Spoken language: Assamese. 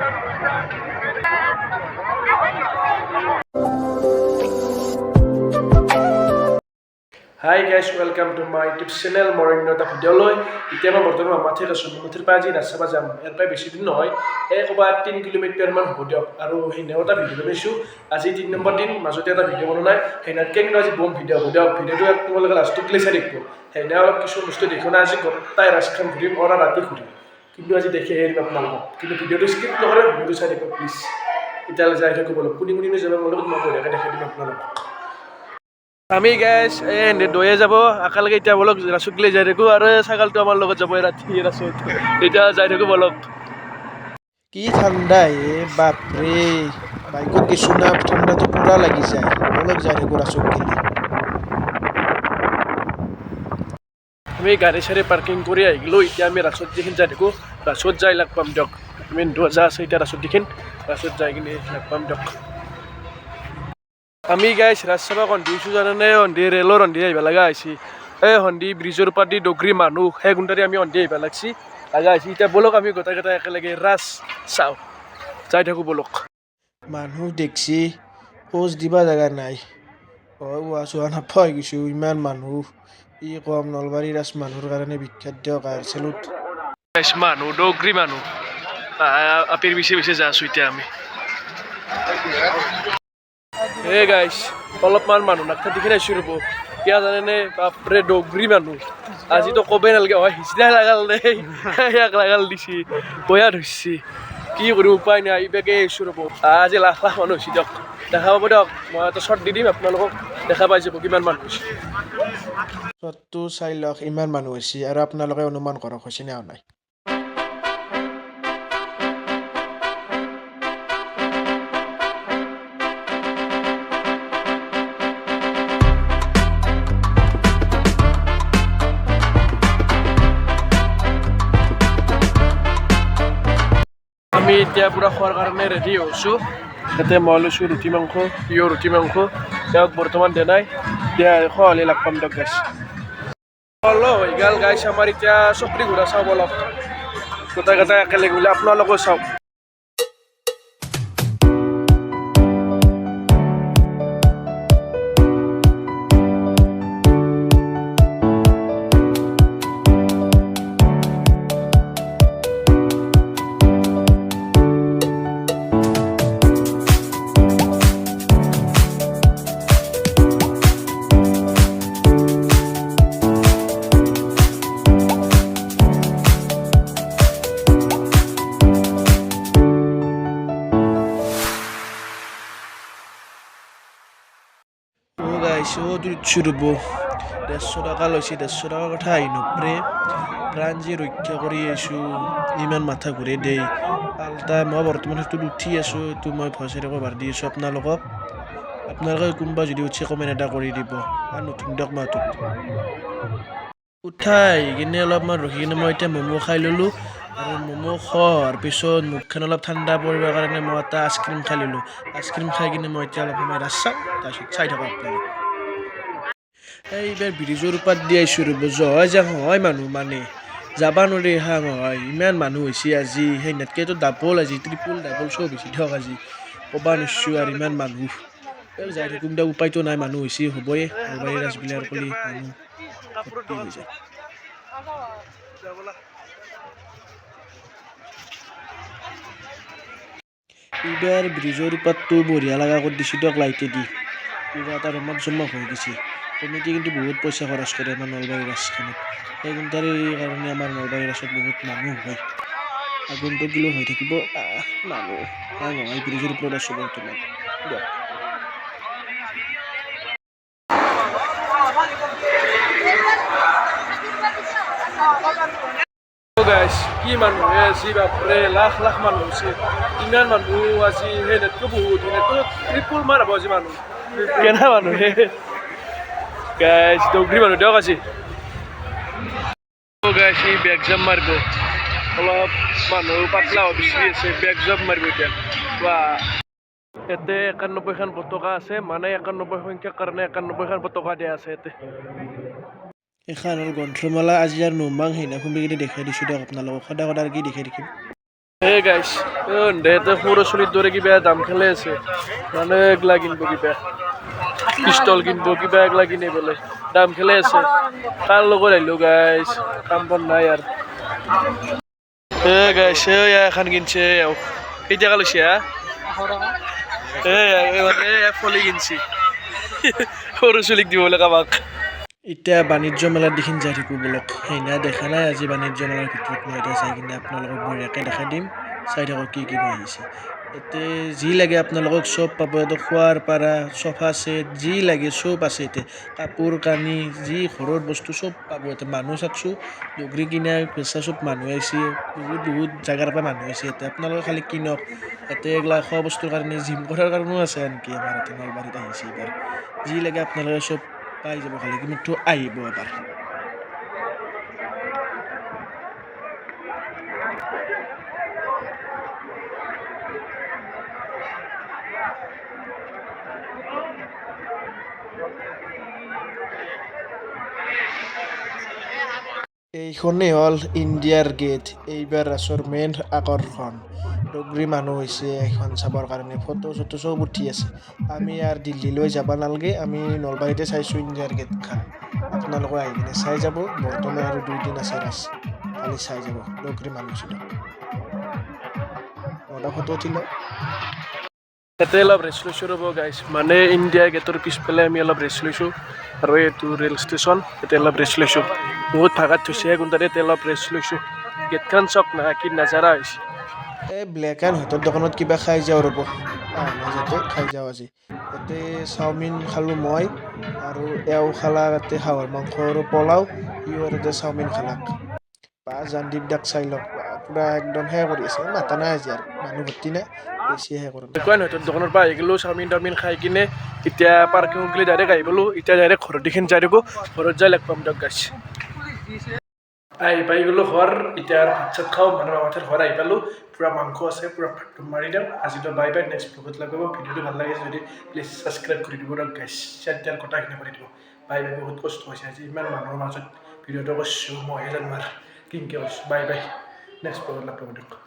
Hi guys, welcome to my YouTube channel. Morning nota video loi. এতিয়া মই বৰ্তমান মাথিৰ আছো। মাথিৰ পৰা আজি ৰাস্তা যাম। ইয়াৰ পৰা বেছি দিন নহয়। ক'ৰবাত 3 কিলোমিটাৰ মান হ'ব দিয়ক। আৰু সেই নেওতা ভিডিঅ' বনাইছো। আজি 3 নম্বৰ দিন মাজতে এটা ভিডিঅ' বনোৱা নাই। সেইনাতকে কিন্তু আজি বম ভিডিঅ' হ'ব দিয়ক। ভিডিঅ'টো তোমালোকে লাষ্টত চাই থাকিব। সেইনা অলপ কিছু বস্তু দেখো না আজি গোটাই ৰাস্তাখন ঘূৰিম আৰু ৰাতি ঘূৰিম। কিন্তু আজি দেখি আহিম আপোনালোকক। কিন্তু ভিডিঅ'টো স্কিপ নকৰে, ভিডিঅ'টো চাই থাকিব প্লিজ। এতিয়ালৈ যাই থাকো বলক। কোনি যাব বলক মই বঢ়িয়াকৈ দেখাই দিম আপোনালোকক। আমি গাইজ দৈয়ে যাব একেলগে এতিয়া বলক ৰাসুকলৈ যাই থাকোঁ আৰু ছাগালটো আমাৰ লগত যাব ৰাতি ৰাসত এতিয়া যাই থাকোঁ বলক। কি ঠাণ্ডা বাপৰে বাইকত গেছো না ঠাণ্ডাটো পুৰা লাগি যায় বলক যাই থাকোঁ ৰাসত গেলি। আমি গাড়ী চাড়ী পাৰ্কিং কৰি আহিলোঁ এতিয়া আমি ৰাসত যিখিনি যাই থাকোঁ ৰাসত যাই লগ পাম দিয়ক। আমি দুজা আছে এতিয়া ৰাসত যিখিন ৰাসত যাই কিনে লগ পাম দিয়ক। আমি গাইছ ৰাজসভা সন্ধিছোঁ জানানে সন্ধি ৰেলৰ সন্ধি আহিব লগা হৈছে। সন্ধি ব্ৰিজৰ পৰা দি ডগৰী মানুহ সেই গুণ্ডাৰী আমি সন্ধি আহিব লাগছি লগা হৈছে। এতিয়া বলক আমি গোটেইকেইটা একেলগে ৰাস চাওঁ যাই থাকোঁ বলক। মানুহ দেখছি প'জ দিবা জেগা নাই চোৱা নাপাই গৈছোঁ ইমান মানুহ। ই কম নলবাৰী ৰাস মানুহৰ কাৰণে বিখ্যাত দিয়ক আৰু চেলুট। মানুহ ডগৰী মানুহ আপিৰ পিছে পিছে যাই আছোঁ এতিয়া আমি। গাইছ অলপমান মানুহ নাথাকি আছোঁ ৰ'ব। কিয় জানেনে বাপৰে ডগৰী মানুহ আজিতো ক'বই নালাগে হয় হিচিৰাই লাগাল দেই ইয়াক লাগাল দিছি বয়া ধৰিছি কি কৰিম উপায় নাই এইবাকে আহিছোঁ ৰ'ব। আজি লাখ লাখ মানুহ হৈছে দিয়ক দেখা পাব দিয়ক। মই এটা শ্বৰ্ট দি দিম আপোনালোকক দেখা পাই যাব কিমান মানুহ হৈছে। শ্বৰ্টটো চাই লওক ইমান মানুহ হৈছে আৰু আপোনালোকে অনুমান কৰক হৈছে নে নাই। আমি এতিয়া পূৰা খোৱাৰ কাৰণে ৰেডি হৈছোঁ। ইয়াতে মই লৈছোঁ ৰুটি মাংস পিয়ৰ ৰুটি মাংস তেওঁক বৰ্তমান দিয়া নাই দিয়া খোৱালে লগ পাম দিয়ক গাইছ। হৈ গ'ল গাইছ আমাৰ এতিয়া চকৰি ঘূৰা চাওঁ বলক গোটেইকেইটা একেলগে বোলে আপোনালোকেও চাওক। ৰ'ব 150 টকা লৈছে 150 টকাৰ কথা আহি নপৰে প্ৰাণ যি ৰক্ষা কৰি আহিছোঁ ইমান মাথা ঘূৰে দেই পাল্টা মই বৰ্তমান সেইটোত উঠি আছোঁ। এইটো মই ভইচত কভাৰ দি আছোঁ আপোনালোকক। আপোনালোকে কোনোবা যদি উঠি কমেণ্ট এটা কৰি দিব আৰু নুঠুম দিয়ক মাহটোত উঠাই কিনে অলপমান ৰখি কিনে মই এতিয়া ম'ম' খাই ল'লোঁ আৰু ম'ম' খোৱাৰ পিছত মুখখন অলপ ঠাণ্ডা পৰিবৰ কাৰণে মই এটা আইচক্ৰীম খাই ল'লোঁ। আইচক্ৰীম খাই কিনে মই এতিয়া অলপ সময় ৰাস চাওঁ তাৰপিছত চাই থাকক আপোনালোকে। এইবাৰ ব্ৰিজৰ ওপৰত দি আহিছোঁ ৰ'ব জয় যাং হয় মানুহ মানে যাবা নোৱাৰি হাং হয় ইমান মানুহ হৈছে আজি। সেইনাতকেতো ডাবল আজি ট্ৰিপুল ডাবল চব হৈছে দিয়ক আজি ক'বা নিশ্চয় আৰু ইমান মানুহ যাই থাকোঁ দিয়ক উপায়তো নাই মানুহ হৈছে হ'বই নলবাৰী ৰাজবিলাৰ কলি মানুহ ভৰ্তি হৈ যায়। এইবাৰ ব্ৰিজৰ ওপৰতটো বঢ়িয়া লগা কৰি দিছোঁ দিয়ক লাইটে দি পুৰা এটা ৰমক জমক হৈ গৈছে। কমিটি কিন্তু বহুত পইচা খৰচ কৰে আমাৰ নলবাৰী ৰাসখনত সেইকাৰণে কাৰণে আমাৰ নলবাৰী ৰাসত বহুত মানুহ হয় আগন্তুকলৈ হৈ থাকিব মানুহ এই ব্ৰিজৰ ওপৰত আছোঁ বৰ্তমান দিয়ক। কি মানুহ আজি বাপৰে লাখ লাখ মানুহ হৈছে ইমান মানুহ আজি সেই নেটকৈ বহুত নেটকৈ ট্ৰিপুল মান হ'ব আজি মানুহ কেনে মানুহ গাইছ ডগৰী মানুহ দিয়ক আজি গাইছ এই বেগ জাম মাৰিব অলপ মানুহ পাতলা বিচাৰি আছে বেগ জাম মাৰিব এতিয়া বা ইয়াতে 91খন পতাকা আছে মানে 91 সংখ্যাৰ কাৰণে 91খন পতাকা দিয়া আছে ইয়াতে। এখন হ'ল গ্ৰন্থমালা আজি আৰু নোমাং সেইদিনাখন কিনে দেখাই দিছোঁ দিয়ক আপোনালোকক সদায় কি দেখাই দেখিম। হে গাইছ দেহতে সৰু চলিৰ দৰে কিবা দাম খেলে আছে মানে এগলা কিনিব কিবা পিষ্টল কিনিব কিবা এগলা কিনে বোলে দাম খেলে আছে কাৰ লগত আহিলো গাইছ কাম বন নাই আৰু গাইছ এখন কিনছে কেইটকা লৈছে ফলি কিনছি সৰু চলিক দিবলৈ কাবাক এতিয়া বাণিজ্য মেলাত দেখিন যাই থাকোঁ বলক সেইনা দেখা নাই আজি বাণিজ্য মেলাৰ ভিতৰত মই এতিয়া চাই কিনে আপোনালোকক বঢ়িয়াকৈ দেখাই দিম চাই থাকক কি কি আহিছে ইয়াতে যি লাগে আপোনালোকক চব পাব ইয়াতে খোৱাৰ পৰা চফা ছেট যি লাগে চব আছে ইয়াতে কাপোৰ কানি যি ঘৰৰ বস্তু চব পাব ইয়াতে মানুহ চাকছোঁ ডগৰি কিনা বেচা চব মানুহ আহিছে বহুত জেগাৰ পৰা মানুহ আহিছে ইয়াতে আপোনালোকে খালি কিনক ইয়াতে এইগিলা খোৱা বস্তুৰ কাৰণে জিম কৰাৰ কাৰণেও আছে আনকি আমাৰ ইয়াতে নলবাৰীত আহিছে এইবাৰ যি লাগে আপোনালোকে চব পাই যাব খালি কিন্তু আহিব এবাৰ এইখনেই হ'ল ইণ্ডিয়াৰ গেট এইবাৰ ৰাসৰ মেইন আকৰ্ষণ ডগৰি মানুহ হৈছে এখন চাবৰ কাৰণে ফটো চটো চব উঠি আছে আমি আৰু দিল্লীলৈ যাব নালাগে আমি নলবাৰীতে চাইছোঁ ইণ্ডিয়াৰ গেটখন আপোনালোকে আহি কিনে চাই যাব বৰ্তমান আৰু 2 দিন আছে ৰাস খালি চাই যাব ডগৰি মানুহ ছিল এটা ফটো উঠিলে ইয়াতে অলপ ৰেষ্ট লৈছোঁ ৰ'ব গাইছ মানে ইণ্ডিয়া গেটৰ পিছফালে আমি অলপ ৰেষ্ট লৈছোঁ আৰু এইটো ৰেল ষ্টেচন ইয়াতে অলপ ৰেষ্ট লৈছোঁ বহুত ভাগাত থৈছে কিন্তু ইয়াতে অলপ ৰেষ্ট লৈছোঁ গেটখন চক না কি নাজাৰা হৈছে এই ব্লেক এণ্ড হোৱাইটৰ দোকানত কিবা খাই যাওঁ ৰ'ব যাতে খাই যাওঁ আজি ইয়াতে চাওমিন খালোঁ মই আৰু এওঁ খালা ইয়াতে হাঁহৰ মাংস আৰু পোলাও ইও ইয়াতে চাওমিন খালাক বা জানদীপ দাক চাই লওক পূৰা একদম সেয়া কৰি আছে মাতা নাই আজি আৰু মানুহ ভৰ্তি নাই বেছিহে কৰোঁ কোৱা নহয় দোকানৰ পৰা আহি গ'লোঁ চাওমিন টাওমিন খাই কিনে এতিয়া পাৰ্কিং গ'লে ডাইৰেক্ট আহি গ'লোঁ এতিয়া ডাইৰেক্ট ঘৰত দেখি যাই থাকোঁ ঘৰত যাই লগ পাম দিয়ক গাইছ আহি পাই গ'লোঁ ঘৰ এতিয়া ভাত চাত খাওঁ মানে মামাহঁতৰ ঘৰ আহি পালোঁ পূৰা মাংস আছে পূৰা ভাতটো মাৰি দিওঁ আজিতো বাই বাই নেক্সট ব্লগত লগ পাব ভিডিঅ'টো ভাল লাগে যদি প্লিজ ছাবস্ক্ৰাইব কৰি দিব দিয়ক গাইছ শ্বেয়াৰ টিয়াৰ কথাখিনি কৰি দিব বাই বাই বহুত কষ্ট হৈছে আজি ইমান মানুহৰ মাজত ভিডিঅ'টো কৰিছোঁ মইহে জানো আৰু কিনকে কৰিছোঁ বাই বাই নেক্সট ব্লগত লগ পাব দিয়ক